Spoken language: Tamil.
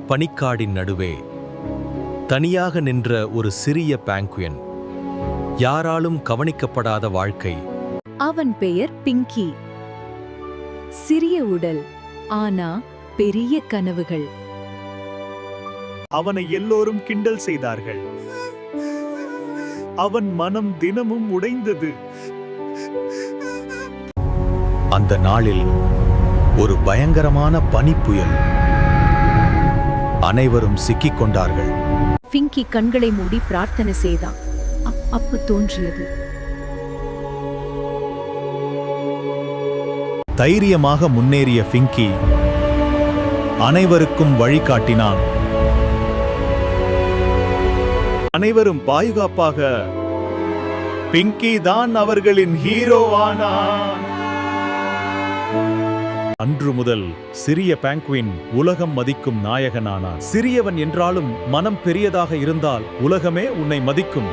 பனிக்காடின் நடுவே தனியாக நின்ற ஒரு சிறிய பெங்குயின். யாராலும் கவனிக்கப்படாத வாழ்க்கை. அவன் பெயர் பிங்கி. சிறிய உடல், ஆனா பெரிய கனவுகள். அவனை எல்லோரும் கிண்டல் செய்தார்கள். அவன் மனம் தினமும் உடைந்தது. அந்த நாளில் ஒரு பயங்கரமான பனிப்புயல். அனைவரும் சிக்கிக் கொண்டார்கள். பிங்கி கண்களை மூடி பிரார்த்தனை செய்தான். அப்பு தோன்றியது. தைரியமாக முன்னேறிய பிங்கி அனைவருக்கும் வழிகாட்டினான். அனைவரும் பாதுகாப்பாக. பிங்கி தான் அவர்களின் ஹீரோ ஆனான். அன்று முதல் சிறிய பெங்குயின் உலகம் மதிக்கும் நாயகனானான். சிறியவன் என்றாலும் மனம் பெரியதாக இருந்தால் உலகமே உன்னை மதிக்கும்.